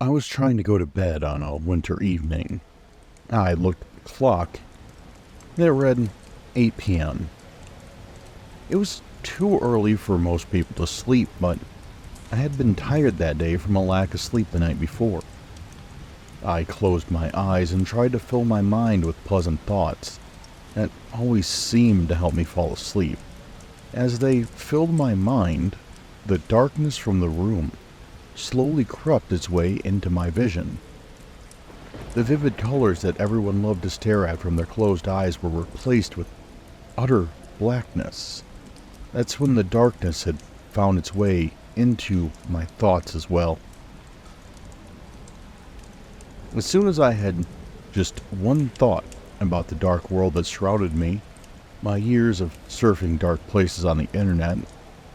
I was trying to go to bed on a winter evening. I looked at the clock, and it read 8 p.m. It was too early for most people to sleep, but I had been tired that day from a lack of sleep the night before. I closed my eyes and tried to fill my mind with pleasant thoughts that always seemed to help me fall asleep. As they filled my mind, the darkness from the room slowly crept its way into my vision. The vivid colors that everyone loved to stare at from their closed eyes were replaced with utter blackness. That's when the darkness had found its way into my thoughts as well. As soon as I had just one thought about the dark world that shrouded me, my years of surfing dark places on the internet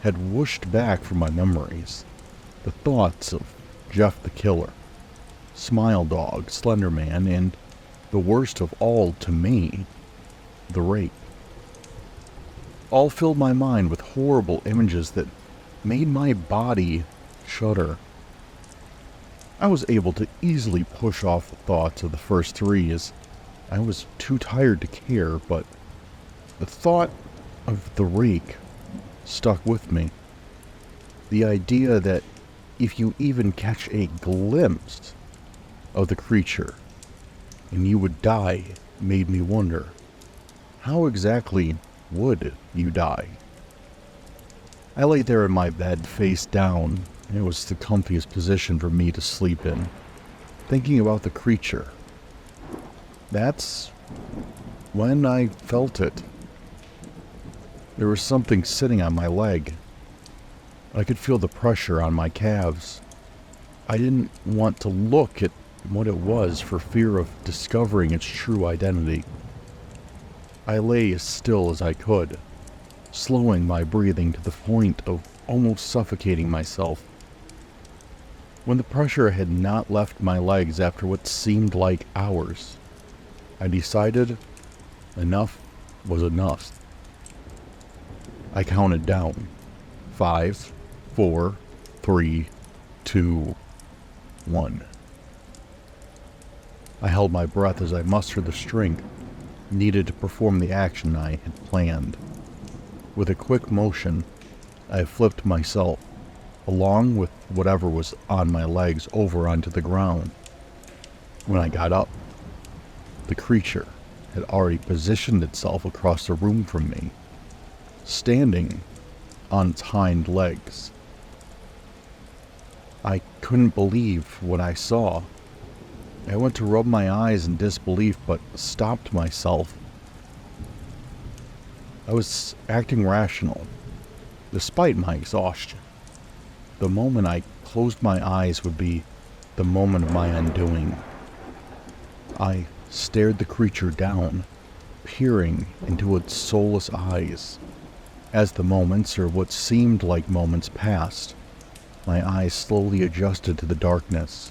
had whooshed back from my memories. The thoughts of Jeff the Killer, Smile Dog, Slender Man, and the worst of all to me, the RAKE. All filled my mind with horrible images that made my body shudder. I was able to easily push off the thoughts of the first three as I was too tired to care, but the thought of the RAKE stuck with me. The idea that if you even catch a glimpse of the creature and you would die made me wonder, how exactly would you die? I lay there in my bed face down. It was the comfiest position for me to sleep in, thinking about the creature. That's when I felt it. There was something sitting on my leg. I could feel the pressure on my calves. I didn't want to look at what it was for fear of discovering its true identity. I lay as still as I could, slowing my breathing to the point of almost suffocating myself. When the pressure had not left my legs after what seemed like hours, I decided enough was enough. I counted down. 5, 4, 3, 2, 1. I held my breath as I mustered the strength needed to perform the action I had planned. With a quick motion, I flipped myself, along with whatever was on my legs, over onto the ground. When I got up, the creature had already positioned itself across the room from me, standing on its hind legs. I couldn't believe what I saw. I went to rub my eyes in disbelief, but stopped myself. I was acting rational, despite my exhaustion. The moment I closed my eyes would be the moment of my undoing. I stared the creature down, peering into its soulless eyes. As the moments, or what seemed like moments, passed, my eyes slowly adjusted to the darkness,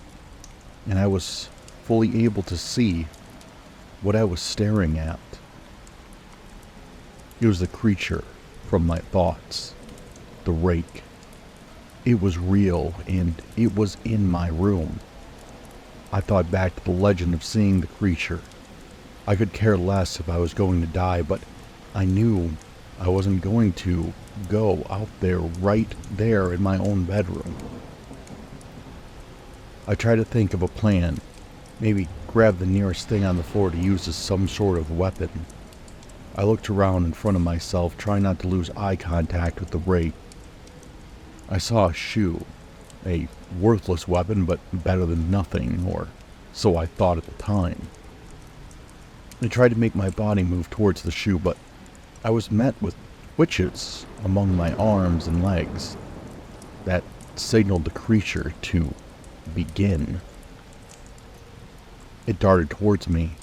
and I was fully able to see what I was staring at. It was the creature from my thoughts, the RAKE. It was real, and it was in my room. I thought back to the legend of seeing the creature. I could care less if I was going to die, but I knew I wasn't going to go out there right there in my own bedroom. I tried to think of a plan, maybe grab the nearest thing on the floor to use as some sort of weapon. I looked around in front of myself, trying not to lose eye contact with the RAKE. I saw a shoe, a worthless weapon, but better than nothing, or so I thought at the time. I tried to make my body move towards the shoe, but I was met with twitches among my arms and legs that signaled the creature to begin. It darted towards me,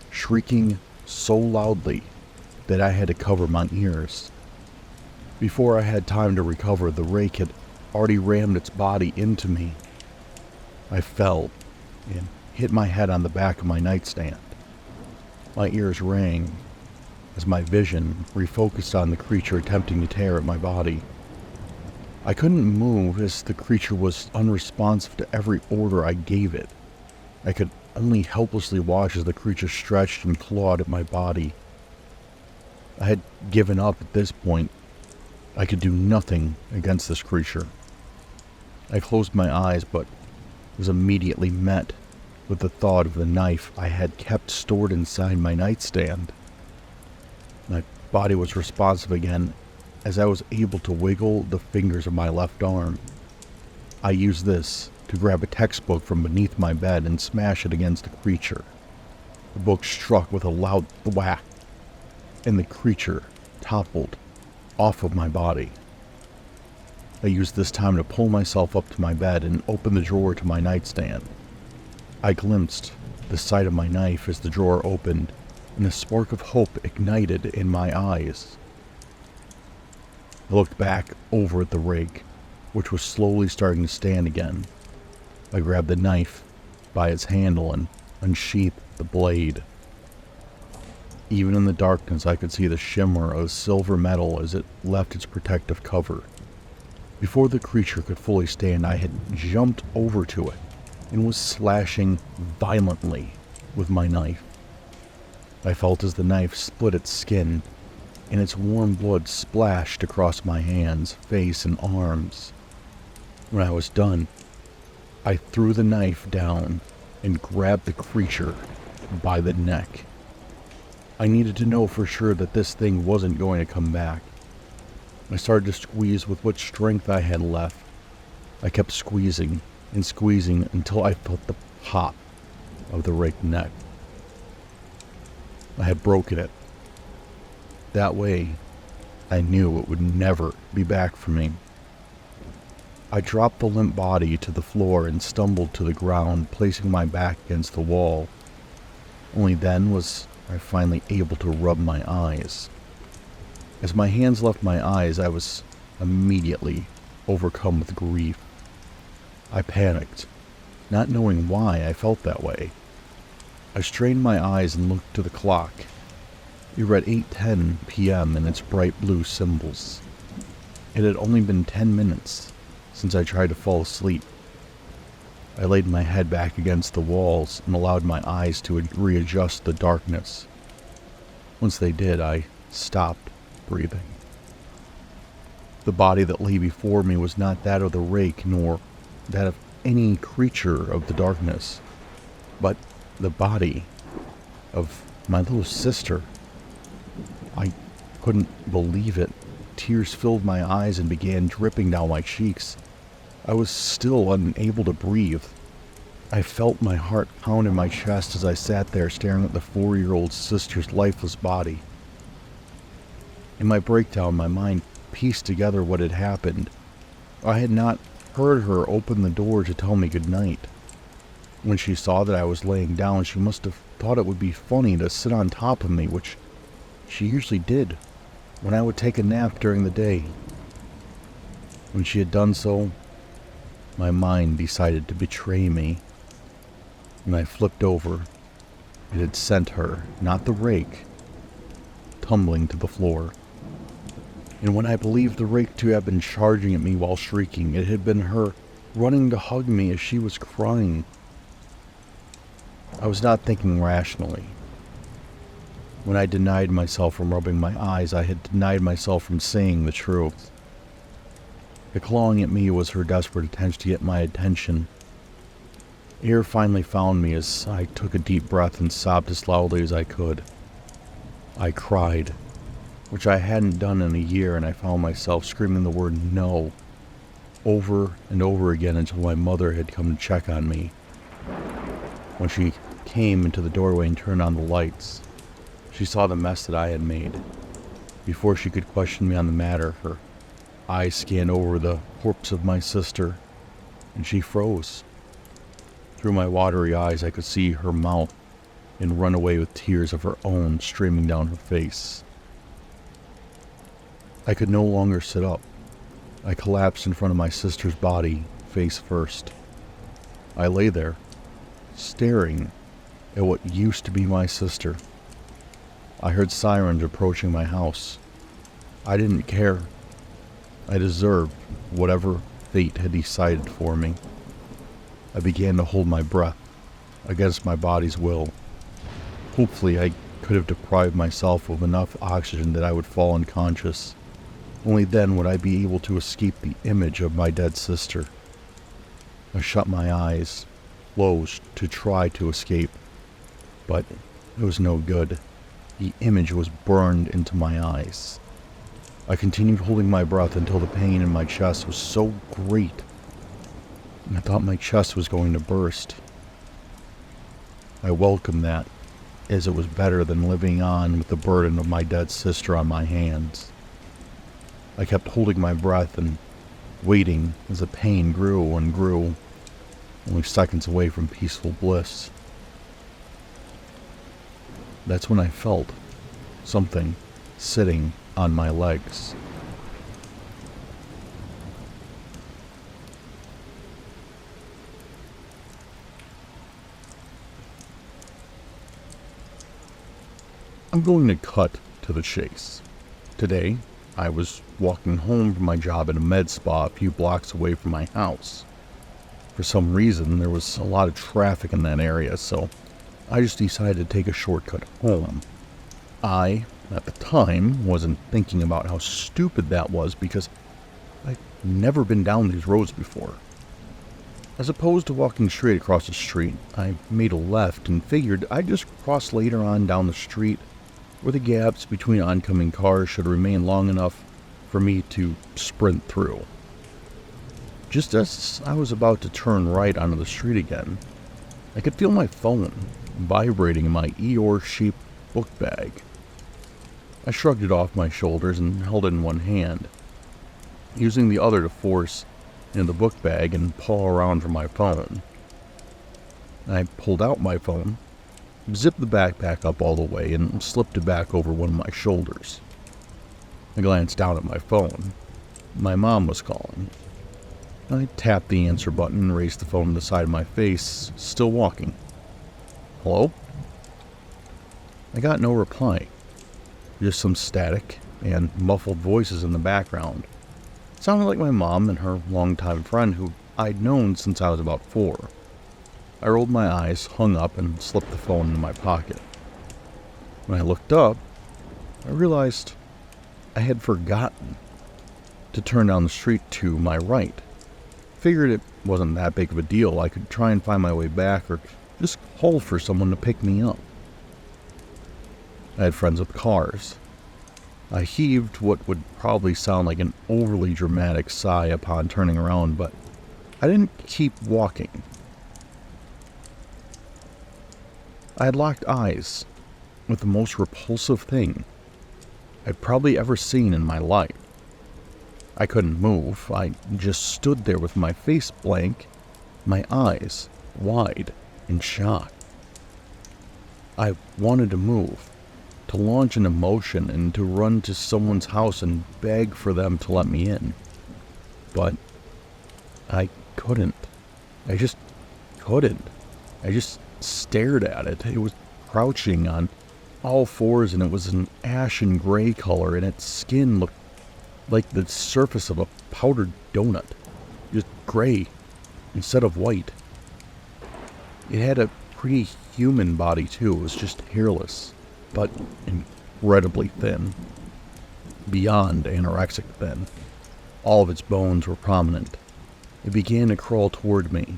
shrieking so loudly that I had to cover my ears. Before I had time to recover, the RAKE had already rammed its body into me. I fell and hit my head on the back of my nightstand. My ears rang as my vision refocused on the creature attempting to tear at my body. I couldn't move as the creature was unresponsive to every order I gave it. I could only helplessly watch as the creature stretched and clawed at my body. I had given up at this point. I could do nothing against this creature. I closed my eyes, but was immediately met with the thought of the knife I had kept stored inside my nightstand. My body was responsive again as I was able to wiggle the fingers of my left arm. I used this to grab a textbook from beneath my bed and smash it against the creature. The book struck with a loud thwack, and the creature toppled off of my body. I used this time to pull myself up to my bed and open the drawer to my nightstand. I glimpsed the sight of my knife as the drawer opened, and a spark of hope ignited in my eyes. I looked back over at the rake, which was slowly starting to stand again. I grabbed the knife by its handle and unsheathed the blade. Even in the darkness, I could see the shimmer of silver metal as it left its protective cover. Before the creature could fully stand, I had jumped over to it and was slashing violently with my knife. I felt as the knife split its skin, and its warm blood splashed across my hands, face, and arms. When I was done, I threw the knife down and grabbed the creature by the neck. I needed to know for sure that this thing wasn't going to come back. I started to squeeze with what strength I had left. I kept squeezing and squeezing until I felt the pop of the rake neck. I had broken it. That way, I knew it would never be back for me. I dropped the limp body to the floor and stumbled to the ground, placing my back against the wall. Only then was I finally able to rub my eyes. As my hands left my eyes, I was immediately overcome with grief. I panicked, not knowing why I felt that way. I strained my eyes and looked to the clock. We were at 8:10 p.m. and its bright blue symbols. It had only been 10 minutes since I tried to fall asleep. I laid my head back against the walls and allowed my eyes to readjust the darkness. Once they did, I stopped breathing. The body that lay before me was not that of the rake, nor that of any creature of the darkness, but the body of my little sister. I couldn't believe it. Tears filled my eyes and began dripping down my cheeks. I was still unable to breathe. I felt my heart pound in my chest as I sat there staring at the 4-year-old sister's lifeless body. In my breakdown, my mind pieced together what had happened. I had not heard her open the door to tell me goodnight. When she saw that I was laying down, she must have thought it would be funny to sit on top of me, which she usually did when I would take a nap during the day. When she had done so, my mind decided to betray me. When I flipped over, it had sent her, not the rake, tumbling to the floor. And when I believed the rake to have been charging at me while shrieking, it had been her running to hug me as she was crying. I was not thinking rationally. When I denied myself from rubbing my eyes, I had denied myself from saying the truth. The clawing at me was her desperate attempt to get my attention. Air finally found me as I took a deep breath and sobbed as loudly as I could. I cried, which I hadn't done in a year, and I found myself screaming the word no over and over again until my mother had come to check on me. When she came into the doorway and turned on the lights, she saw the mess that I had made. Before she could question me on the matter, her eyes scanned over the corpse of my sister, and she froze. Through my watery eyes, I could see her mouth and run away with tears of her own streaming down her face. I could no longer sit up. I collapsed in front of my sister's body, face first. I lay there, staring at what used to be my sister. I heard sirens approaching my house. I didn't care. I deserved whatever fate had decided for me. I began to hold my breath against my body's will. Hopefully, I could have deprived myself of enough oxygen that I would fall unconscious. Only then would I be able to escape the image of my dead sister. I shut my eyes, closed to try to escape, but it was no good. The image was burned into my eyes. I continued holding my breath until the pain in my chest was so great, and I thought my chest was going to burst. I welcomed that, as it was better than living on with the burden of my dead sister on my hands. I kept holding my breath and waiting as the pain grew and grew, only seconds away from peaceful bliss. That's when I felt something sitting on my legs. I'm going to cut to the chase. Today, I was walking home from my job at a med spa a few blocks away from my house. For some reason, there was a lot of traffic in that area, so I just decided to take a shortcut home. I, at the time, wasn't thinking about how stupid that was because I'd never been down these roads before. As opposed to walking straight across the street, I made a left and figured I'd just cross later on down the street where the gaps between oncoming cars should remain long enough for me to sprint through. Just as I was about to turn right onto the street again, I could feel my phone vibrating in my Eeyore-shaped book bag. I shrugged it off my shoulders and held it in one hand, using the other to force into the book bag and paw around for my phone. I pulled out my phone, zipped the backpack up all the way, and slipped it back over one of my shoulders. I glanced down at my phone. My mom was calling. I tapped the answer button and raised the phone to the side of my face, still walking. Hello? I got no reply. Just some static and muffled voices in the background. It sounded like my mom and her longtime friend who I'd known since I was about 4. I rolled my eyes, hung up, and slipped the phone into my pocket. When I looked up, I realized I had forgotten to turn down the street to my right. Figured it wasn't that big of a deal. I could try and find my way back or just call for someone to pick me up. I had friends with cars. I heaved what would probably sound like an overly dramatic sigh upon turning around, but I didn't keep walking. I had locked eyes with the most repulsive thing I'd probably ever seen in my life. I couldn't move. I just stood there with my face blank, my eyes wide in shock. I wanted to move, to launch an emotion and to run to someone's house and beg for them to let me in. But I couldn't. I just couldn't. I just stared at it. It was crouching on all fours and it was an ashen gray color and its skin looked like the surface of a powdered donut. Just gray instead of white. It had a pretty human body too. It was just hairless, but incredibly thin. Beyond anorexic thin. All of its bones were prominent. It began to crawl toward me.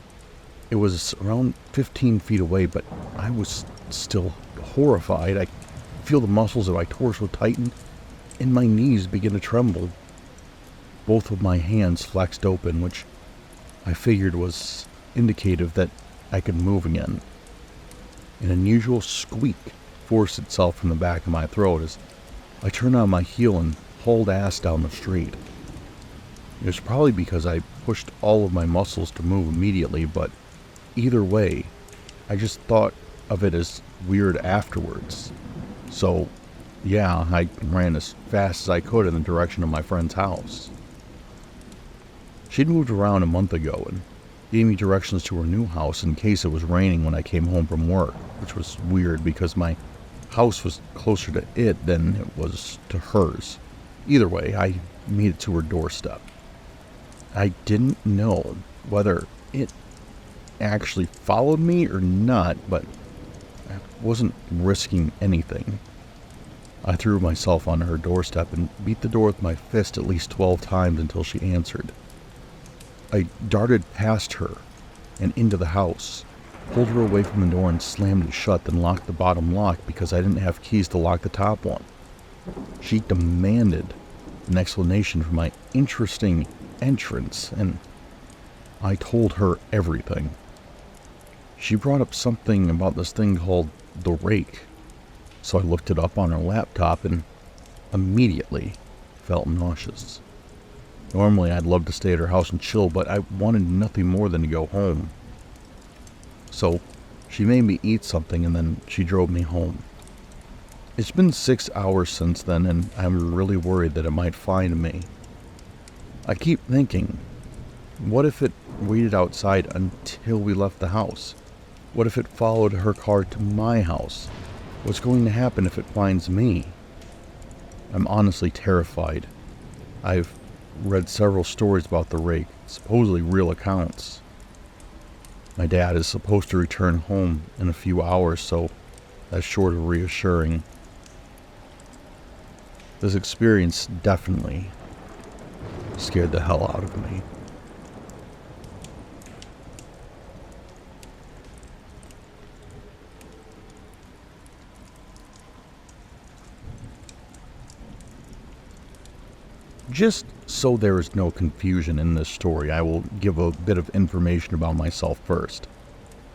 It was around 15 feet away, but I was still horrified. I could feel the muscles of my torso tighten, and my knees begin to tremble. Both of my hands flexed open, which I figured was indicative that I could move again. An unusual squeak forced itself from the back of my throat as I turned on my heel and hauled ass down the street. It was probably because I pushed all of my muscles to move immediately, but either way, I just thought of it as weird afterwards. So, yeah, I ran as fast as I could in the direction of my friend's house. She'd moved around a month ago and gave me directions to her new house in case it was raining when I came home from work, which was weird because my house was closer to it than it was to hers. Either way, I made it to her doorstep. I didn't know whether it actually followed me or not, but I wasn't risking anything. I threw myself onto her doorstep and beat the door with my fist at least 12 times until she answered. I darted past her and into the house, pulled her away from the door and slammed it shut, then locked the bottom lock because I didn't have keys to lock the top one. She demanded an explanation for my interesting entrance, and I told her everything. She brought up something about this thing called the RAKE, so I looked it up on her laptop and immediately felt nauseous. Normally I'd love to stay at her house and chill, but I wanted nothing more than to go home. So she made me eat something and then she drove me home. It's been 6 hours since then, and I'm really worried that it might find me. I keep thinking, what if it waited outside until we left the house? What if it followed her car to my house? What's going to happen if it finds me? I'm honestly terrified. I've read several stories about the RAKE, supposedly real accounts. My dad is supposed to return home in a few hours, so that's short of reassuring. This experience definitely scared the hell out of me. Just so there is no confusion in this story, I will give a bit of information about myself first.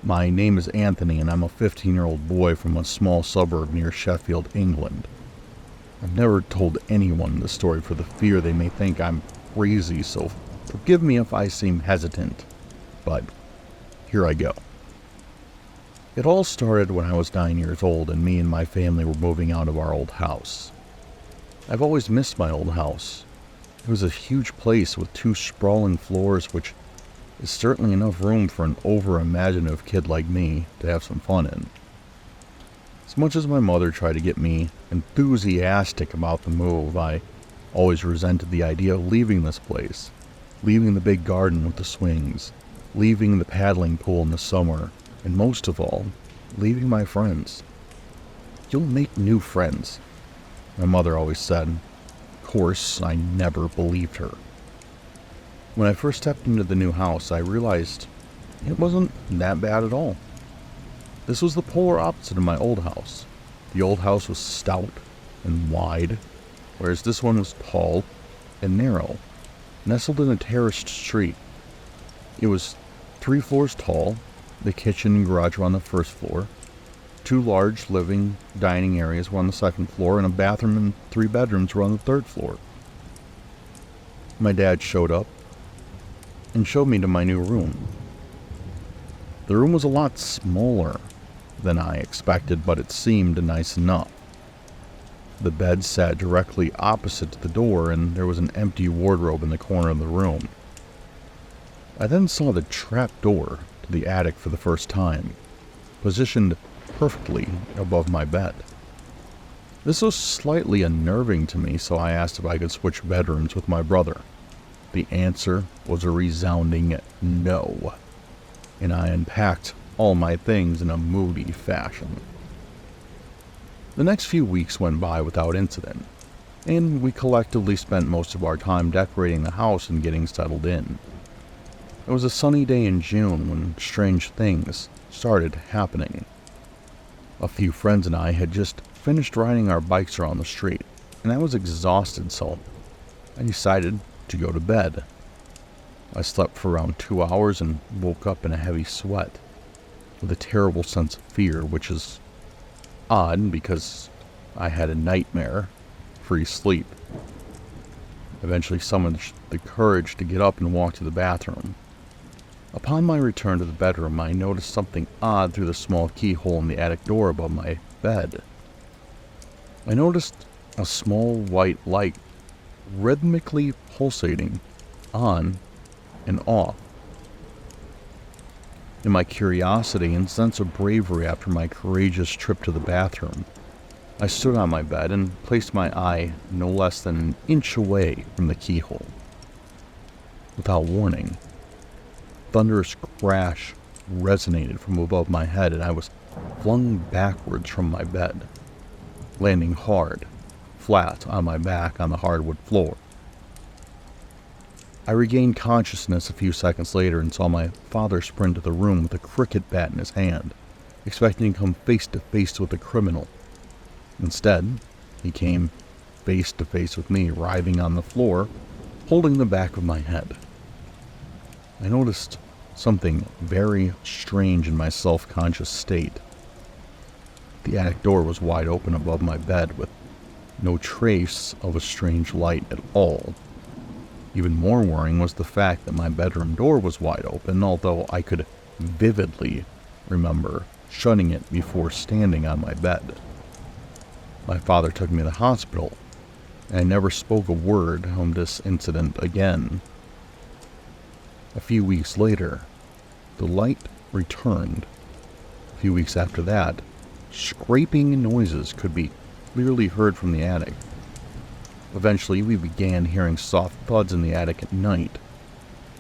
My name is Anthony, and I'm a 15-year-old boy from a small suburb near Sheffield, England. I've never told anyone the story for the fear they may think I'm crazy, so forgive me if I seem hesitant, but here I go. It all started when I was 9 years old and me and my family were moving out of our old house. I've always missed my old house. It was a huge place with 2 sprawling floors, which is certainly enough room for an over-imaginative kid like me to have some fun in. As much as my mother tried to get me enthusiastic about the move, I always resented the idea of leaving this place, leaving the big garden with the swings, leaving the paddling pool in the summer, and most of all, leaving my friends. You'll make new friends, my mother always said. Of course, I never believed her. When I first stepped into the new house, I realized it wasn't that bad at all. This was the polar opposite of my old house. The old house was stout and wide, whereas this one was tall and narrow, nestled in a terraced street. It was 3 floors tall. The kitchen and garage were on the first floor. 2 large living, dining areas were on the second floor, and a bathroom and 3 bedrooms were on the third floor. My dad showed up and showed me to my new room. The room was a lot smaller than I expected, but it seemed nice enough. The bed sat directly opposite to the door, and there was an empty wardrobe in the corner of the room. I then saw the trap door to the attic for the first time, positioned perfectly above my bed. This was slightly unnerving to me, so I asked if I could switch bedrooms with my brother. The answer was a resounding no, and I unpacked all my things in a moody fashion. The next few weeks went by without incident, and we collectively spent most of our time decorating the house and getting settled in. It was a sunny day in June when strange things started happening. A few friends and I had just finished riding our bikes around the street, and I was exhausted, so I decided to go to bed. I slept for around 2 hours and woke up in a heavy sweat, with a terrible sense of fear, which is odd because I had a nightmare-free sleep. Eventually summoned the courage to get up and walk to the bathroom. Upon my return to the bedroom, I noticed something odd through the small keyhole in the attic door above my bed. I noticed a small white light rhythmically pulsating on and off. In my curiosity and sense of bravery after my courageous trip to the bathroom, I stood on my bed and placed my eye no less than an inch away from the keyhole. Without warning, thunderous crash resonated from above my head, and I was flung backwards from my bed, landing hard, flat on my back on the hardwood floor. I regained consciousness a few seconds later and saw my father sprint to the room with a cricket bat in his hand, expecting to come face to face with the criminal. Instead, he came face to face with me, writhing on the floor, holding the back of my head. I noticed something very strange in my self-conscious state. The attic door was wide open above my bed, with no trace of a strange light at all. Even more worrying was the fact that my bedroom door was wide open, although I could vividly remember shutting it before standing on my bed. My father took me to the hospital, and I never spoke a word on this incident again. A few weeks later, the light returned. A few weeks after that, scraping noises could be clearly heard from the attic. Eventually, we began hearing soft thuds in the attic at night.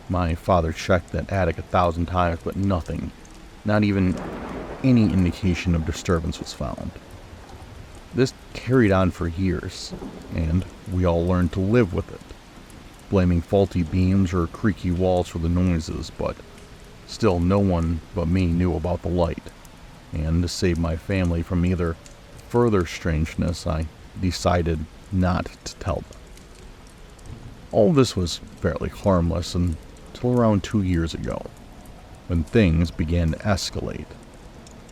My father checked that attic 1,000 times, but nothing, not even any indication of disturbance, was found. This carried on for years, and we all learned to live with it, blaming faulty beams or creaky walls for the noises, but still no one but me knew about the light, and to save my family from either further strangeness, I decided not to tell them. All this was fairly harmless until around 2 years ago, when things began to escalate.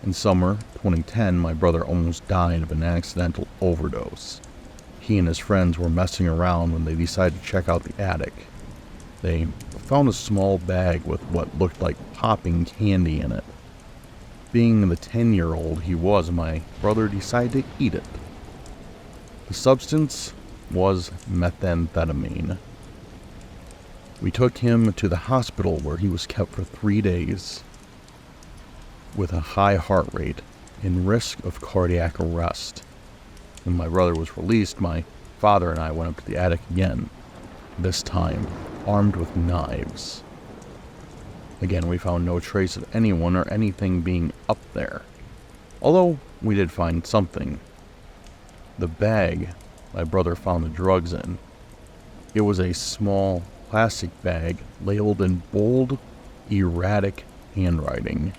In summer 2010, my brother almost died of an accidental overdose. He and his friends were messing around when they decided to check out the attic. They found a small bag with what looked like popping candy in it. Being the 10-year-old he was, my brother decided to eat it. The substance was methamphetamine. We took him to the hospital, where he was kept for 3 days with a high heart rate and risk of cardiac arrest. When my brother was released, my father and I went up to the attic again, this time armed with knives. Again, we found no trace of anyone or anything being up there, although we did find something. The bag my brother found the drugs in. It was a small plastic bag labeled in bold, erratic handwriting,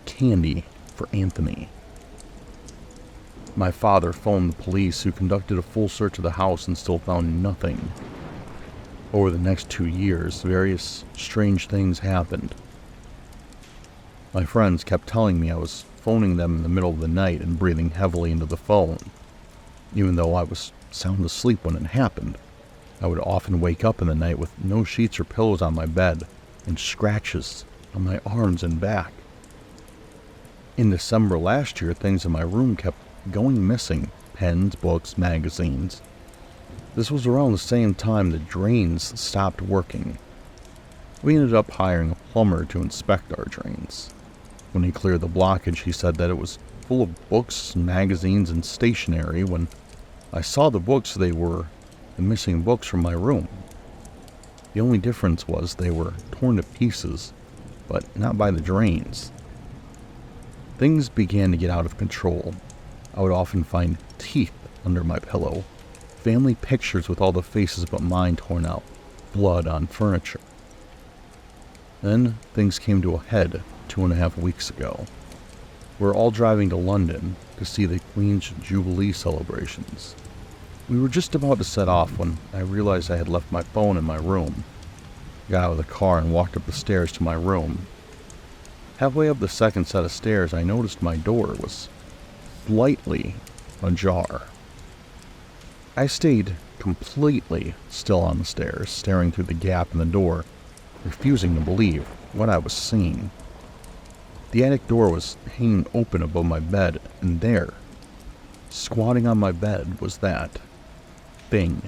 "Candy for Anthony." My father phoned the police, who conducted a full search of the house and still found nothing. Over the next 2 years, various strange things happened. My friends kept telling me I was phoning them in the middle of the night and breathing heavily into the phone. Even though I was sound asleep when it happened, I would often wake up in the night with no sheets or pillows on my bed and scratches on my arms and back. In December last year, things in my room kept going missing: pens, books, magazines. This was around the same time the drains stopped working. We ended up hiring a plumber to inspect our drains. When he cleared the blockage, he said that it was full of books, magazines, and stationery. When I saw the books, they were the missing books from my room. The only difference was they were torn to pieces, but not by the drains. Things began to get out of control. I would often find teeth under my pillow, family pictures with all the faces but mine torn out, blood on furniture. Then things came to a head 2.5 weeks ago. We were all driving to London to see the Queen's Jubilee celebrations. We were just about to set off when I realized I had left my phone in my room. I got out of the car and walked up the stairs to my room. Halfway up the second set of stairs, I noticed my door was slightly ajar. I stayed completely still on the stairs, staring through the gap in the door, refusing to believe what I was seeing. The attic door was hanging open above my bed, and there, squatting on my bed, was that thing.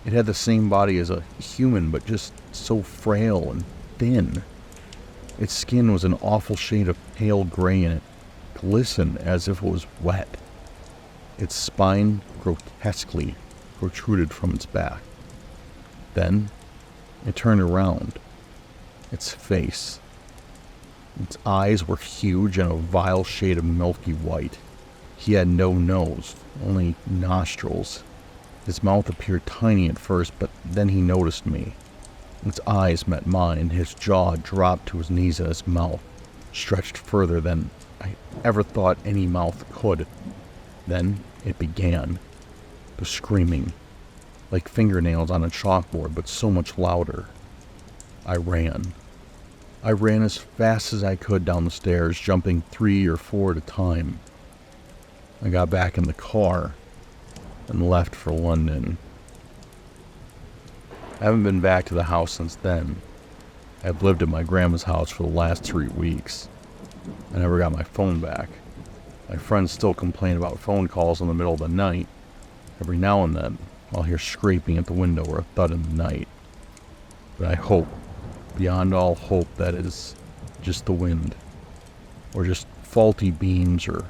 It had the same body as a human, but just so frail and thin. Its skin was an awful shade of pale gray, and it glistened as if it was wet. Its spine grotesquely protruded from its back. Then it turned around. Its face. Its eyes were huge and a vile shade of milky white. He had no nose, only nostrils. His mouth appeared tiny at first, but then he noticed me. Its eyes met mine. His jaw dropped to his knees and his mouth stretched further than I ever thought any mouth could. Then it began. The screaming, like fingernails on a chalkboard, but so much louder. I ran. I ran as fast as I could down the stairs, jumping 3 or 4 at a time. I got back in the car and left for London. I haven't been back to the house since then. I've lived at my grandma's house for the last 3 weeks. I never got my phone back. My friends still complain about phone calls in the middle of the night. Every now and then, I'll hear scraping at the window or a thud in the night. But I hope, beyond all hope, that is just the wind, or just faulty beams or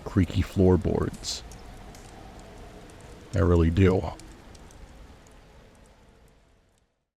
creaky floorboards. I really do.